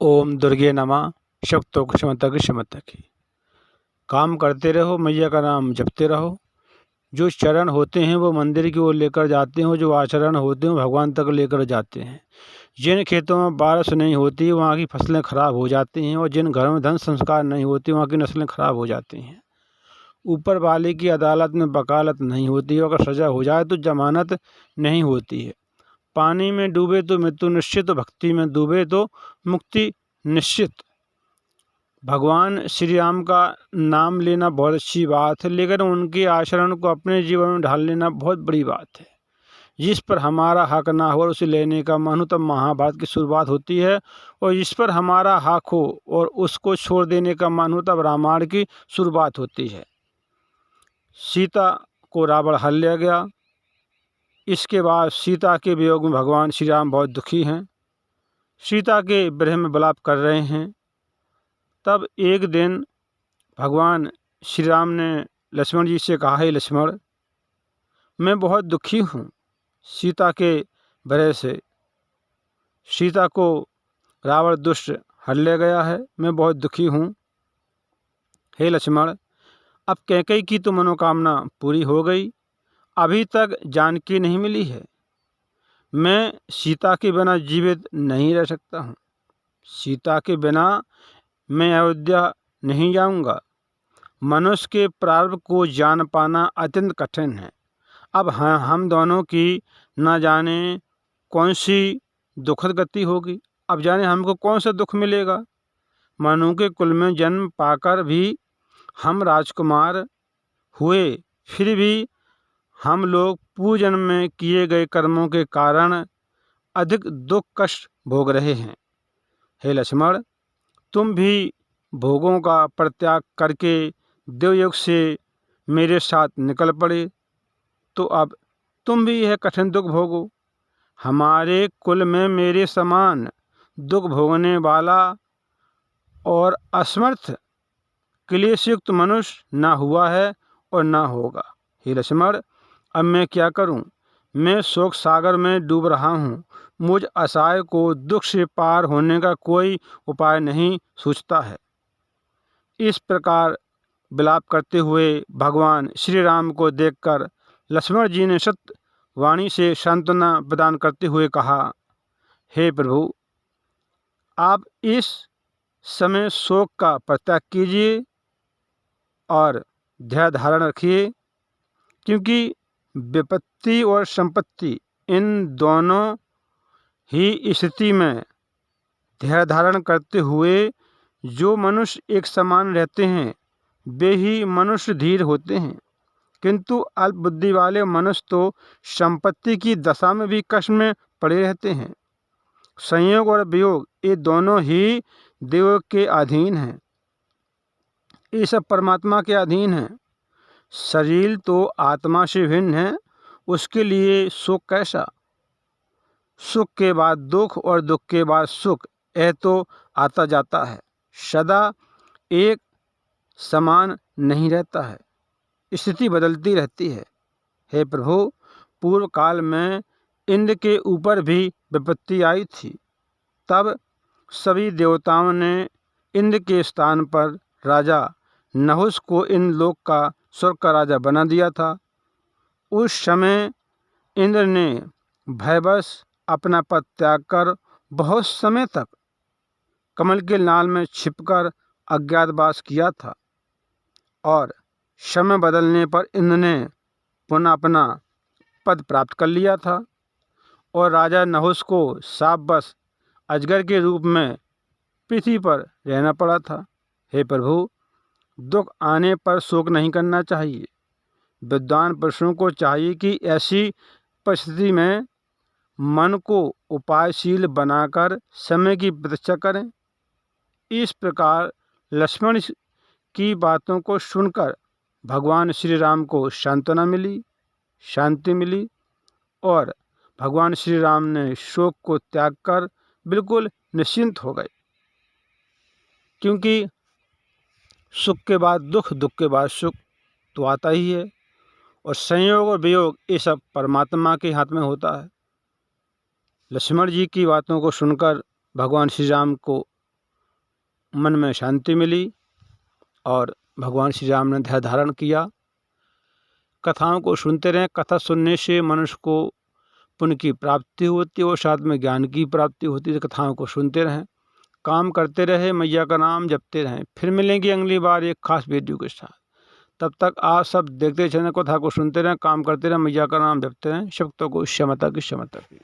ओम दुर्गे नमः। शक्तो क्षमता क्षमता की। काम करते रहो, मैया का नाम जपते रहो। जो चरण होते हैं वो मंदिर की ओर लेकर जाते हैं, जो आचरण होते हैं भगवान तक लेकर जाते हैं। जिन खेतों में बारिश नहीं होती वहाँ की फसलें खराब हो जाती हैं, और जिन घरों में धन संस्कार नहीं होते वहाँ की नस्लें खराब हो जाती हैं। ऊपर वाले की अदालत में वकालत नहीं होती, अगर सजा हो जाए तो जमानत नहीं होती है। पानी में डूबे तो मृत्यु निश्चित, भक्ति में डूबे तो मुक्ति निश्चित। भगवान श्री राम का नाम लेना बहुत अच्छी बात है, लेकिन उनके आचरण को अपने जीवन में ढाल लेना बहुत बड़ी बात है। जिस पर हमारा हक ना हो और उसे लेने का मन हो तब महाभारत की शुरुआत होती है, और जिस पर हमारा हक हो और उसको छोड़ देने का मन हो तब रामायण की शुरुआत होती है। सीता को रावण हर ले गया। इसके बाद सीता के वियोग में भगवान श्री राम बहुत दुखी हैं। सीता के विरह में विलाप कर रहे हैं। तब एक दिन भगवान श्री राम ने लक्ष्मण जी से कहा, है लक्ष्मण, मैं बहुत दुखी हूँ सीता के विरह से। सीता को रावण दुष्ट हर ले गया है, मैं बहुत दुखी हूँ। हे लक्ष्मण, अब कैकेयी की तो मनोकामना पूरी हो गई, अभी तक जानकी नहीं मिली है। मैं सीता के बिना जीवित नहीं रह सकता हूँ। सीता के बिना मैं अयोध्या नहीं जाऊँगा। मनुष्य के प्रारब्ध को जान पाना अत्यंत कठिन है। अब हम दोनों की न जाने कौन सी दुखद गति होगी। अब जाने हमको कौन सा दुख मिलेगा। मनु के कुल में जन्म पाकर भी हम राजकुमार हुए, फिर भी हम लोग पूर्व जन्म में किए गए कर्मों के कारण अधिक दुख कष्ट भोग रहे हैं। हे लक्ष्मण, तुम भी भोगों का परित्याग करके देवयुग से मेरे साथ निकल पड़े, तो अब तुम भी यह कठिन दुख भोगो। हमारे कुल में मेरे समान दुख भोगने वाला और असमर्थ क्लेशयुक्त मनुष्य ना हुआ है और ना होगा। हे लक्ष्मण, अब मैं क्या करूं? मैं शोक सागर में डूब रहा हूं। मुझ असहाय को दुख से पार होने का कोई उपाय नहीं सूझता है। इस प्रकार विलाप करते हुए भगवान श्री राम को देखकर लक्ष्मण जी ने सत्य वाणी से सांत्वना प्रदान करते हुए कहा, हे प्रभु, आप इस समय शोक का परित्याग कीजिए और धैर्य धारण रखिए, क्योंकि विपत्ति और संपत्ति इन दोनों ही स्थिति में धैर्य धारण करते हुए जो मनुष्य एक समान रहते हैं वे ही मनुष्य धीर होते हैं। किंतु अल्प बुद्धि वाले मनुष्य तो संपत्ति की दशा में भी कष्ट में पड़े रहते हैं। संयोग और वियोग ये दोनों ही देव के अधीन हैं, ये सब परमात्मा के अधीन हैं। शरीर तो आत्मा से भिन्न है, उसके लिए सुख कैसा? सुख के बाद दुख और दुख के बाद सुख, यह तो आता जाता है, सदा एक समान नहीं रहता है, स्थिति बदलती रहती है। हे प्रभु, पूर्व काल में इंद्र के ऊपर भी विपत्ति आई थी, तब सभी देवताओं ने इंद्र के स्थान पर राजा नहुस को इन लोक का स्वर्ग का राजा बना दिया था। उस समय इंद्र ने भयवश अपना पद त्याग कर बहुत समय तक कमल के नाल में छिपकर अज्ञातवास किया था, और समय बदलने पर इंद्र ने पुनः अपना पद प्राप्त कर लिया था, और राजा नहुस को शापवश अजगर के रूप में पृथ्वी पर रहना पड़ा था। हे प्रभु, दुख आने पर शोक नहीं करना चाहिए। विद्वान पुरुषों को चाहिए कि ऐसी परिस्थिति में मन को उपायशील बनाकर समय की प्रतीक्षा करें। इस प्रकार लक्ष्मण की बातों को सुनकर भगवान श्री राम को सांत्वना मिली, शांति मिली, और भगवान श्री राम ने शोक को त्याग कर बिल्कुल निश्चिंत हो गए। क्योंकि सुख के बाद दुख, दुख के बाद सुख तो आता ही है, और संयोग और वियोग ये सब परमात्मा के हाथ में होता है। लक्ष्मण जी की बातों को सुनकर भगवान श्री राम को मन में शांति मिली और भगवान श्री राम ने धैर्य धारण किया। कथाओं को सुनते रहें। कथा सुनने से मनुष्य को पुण्य की प्राप्ति होती है और साथ में ज्ञान की प्राप्ति होती है। कथाओं को सुनते रहें, काम करते रहे, मैया का नाम जपते रहें। फिर मिलेंगे अगली बार एक खास वीडियो के साथ। तब तक आप सब देखते चलें, कथा को सुनते रहें, काम करते रहें, मैया का नाम जपते रहें। शक्तों को क्षमता की क्षमता की।